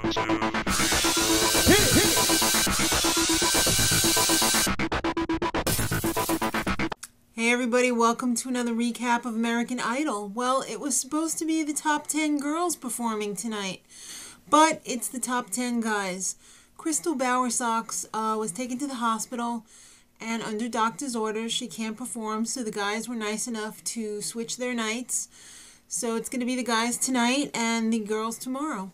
Hey everybody, welcome to another recap of American Idol. Well, it was supposed to be the top 10 girls performing tonight, but it's the top 10 guys. Crystal Bowersox was taken to the hospital, and under doctor's orders, she can't perform, so the guys were nice enough to switch their nights. So it's going to be the guys tonight and the girls tomorrow.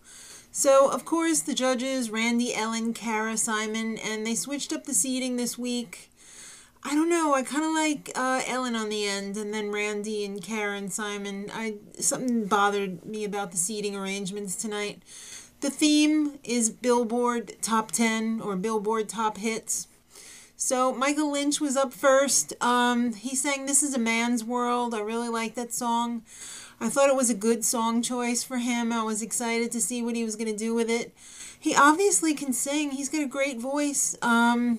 So, of course, the judges, Randy, Ellen, Cara, Simon, and they switched up the seating this week. I don't know, I kind of like Ellen on the end, and then Randy and Cara and Simon. Something bothered me about the seating arrangements tonight. The theme is Billboard Top 10, or Billboard Top Hits. So Michael Lynche was up first. He sang This Is a Man's World. I really like that song. I thought it was a good song choice for him. I was excited to see what he was going to do with it. He obviously can sing. He's got a great voice. I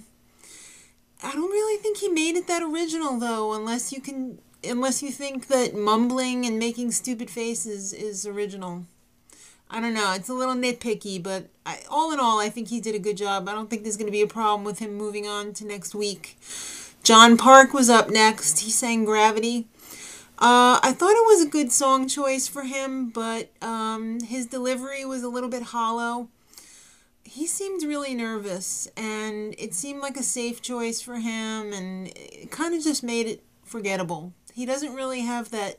don't really think he made it that original, though, unless you think that mumbling and making stupid faces is original. I don't know. It's a little nitpicky, but all in all, I think he did a good job. I don't think there's going to be a problem with him moving on to next week. John Park was up next. He sang Gravity. I thought it was a good song choice for him, but his delivery was a little bit hollow. He seemed really nervous, and it seemed like a safe choice for him, and it kind of just made it forgettable. He doesn't really have that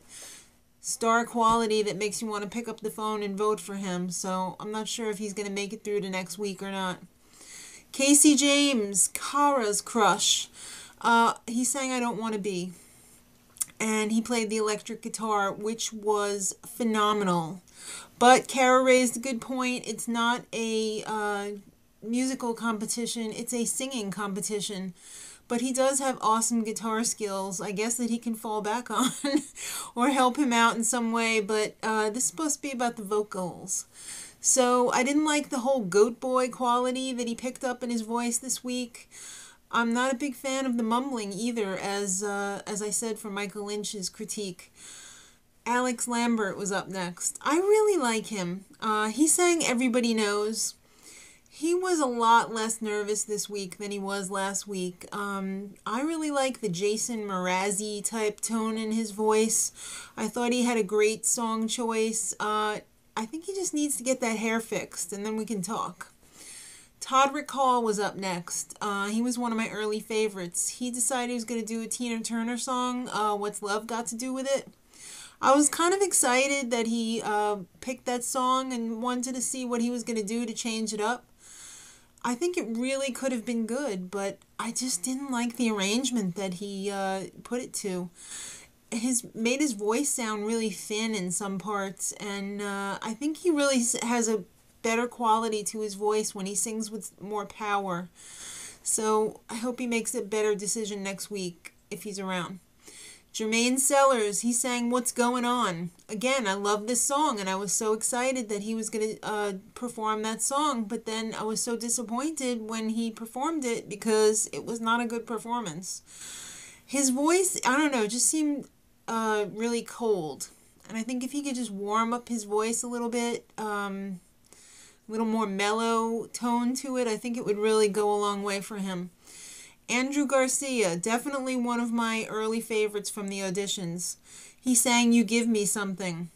star quality that makes you want to pick up the phone and vote for him, so I'm not sure if he's going to make it through to next week or not. Casey James, Cara's crush. He sang I Don't Want to Be, and he played the electric guitar, which was phenomenal. But Cara raised a good point. It's not a musical competition. It's a singing competition. But he does have awesome guitar skills, I guess, that he can fall back on or help him out in some way. But this is supposed to be about the vocals. So I didn't like the whole goat boy quality that he picked up in his voice this week. I'm not a big fan of the mumbling either, as I said for Michael Lynch's critique. Alex Lambert was up next. I really like him. He sang Everybody Knows. He was a lot less nervous this week than he was last week. I really like the Jason Mrazzi type tone in his voice. I thought he had a great song choice. I think he just needs to get that hair fixed, and then we can talk. Todrick was up next. He was one of my early favorites. He decided he was going to do a Tina Turner song, What's Love Got to Do With It? I was kind of excited that he picked that song and wanted to see what he was going to do to change it up. I think it really could have been good, but I just didn't like the arrangement that he put it to. Made his voice sound really thin in some parts, and I think he really has a better quality to his voice when he sings with more power. So I hope he makes a better decision next week if he's around. Jermaine Sellers, he sang What's Going On. Again, I love this song, and I was so excited that he was going to perform that song, but then I was so disappointed when he performed it because it was not a good performance. His voice, I don't know, just seemed really cold. And I think if he could just warm up his voice a little bit, a little more mellow tone to it, I think it would really go a long way for him. Andrew Garcia, definitely one of my early favorites from the auditions. He sang You Give Me Something.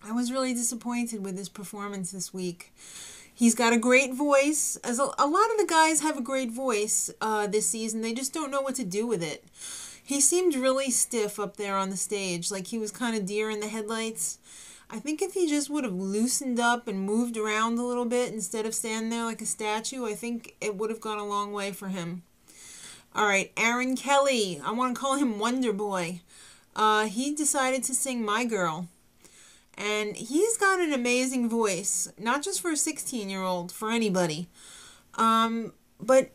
I was really disappointed with his performance this week. He's got a great voice. As a lot of the guys have a great voice this season. They just don't know what to do with it. He seemed really stiff up there on the stage, like he was kind of deer in the headlights. I think if he just would have loosened up and moved around a little bit instead of standing there like a statue, I think it would have gone a long way for him. All right, Aaron Kelly. I want to call him Wonder Boy. He decided to sing My Girl. And he's got an amazing voice, not just for a 16-year-old, for anybody. But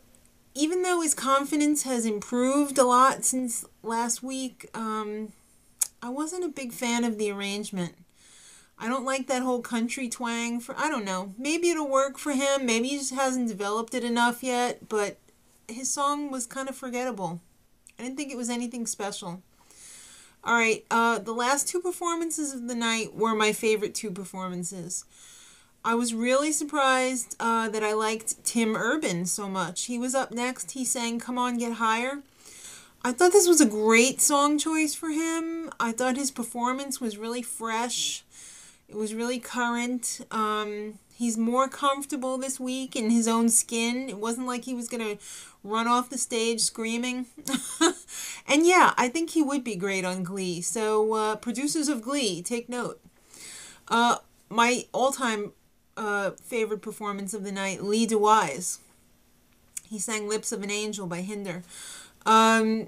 even though his confidence has improved a lot since last week, I wasn't a big fan of the arrangement. I don't like that whole country twang. I don't know. Maybe it'll work for him. Maybe he just hasn't developed it enough yet. But his song was kind of forgettable. I didn't think it was anything special. All right, the last two performances of the night were my favorite two performances. I was really surprised that I liked Tim Urban so much. He was up next. He sang Come On Get Higher. I thought this was a great song choice for him. I thought his performance was really fresh. It was really current. He's more comfortable this week in his own skin. It wasn't like he was going to run off the stage screaming. And yeah, I think he would be great on Glee. So producers of Glee, take note. My all-time favorite performance of the night, Dewyze. He sang Lips of an Angel by Hinder. I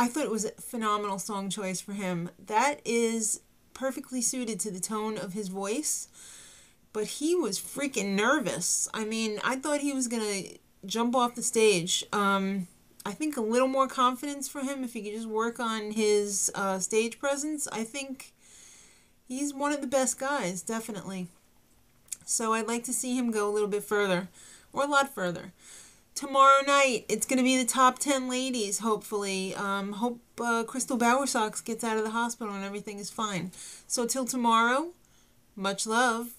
thought it was a phenomenal song choice for him. That is perfectly suited to the tone of his voice, but he was freaking nervous. I mean, I thought he was going to jump off the stage. I think a little more confidence for him if he could just work on his stage presence. I think he's one of the best guys, definitely. So I'd like to see him go a little bit further, or a lot further. Tomorrow night, it's going to be the top 10 ladies, hopefully. Hope Crystal Bowersox gets out of the hospital and everything is fine. So till tomorrow, much love.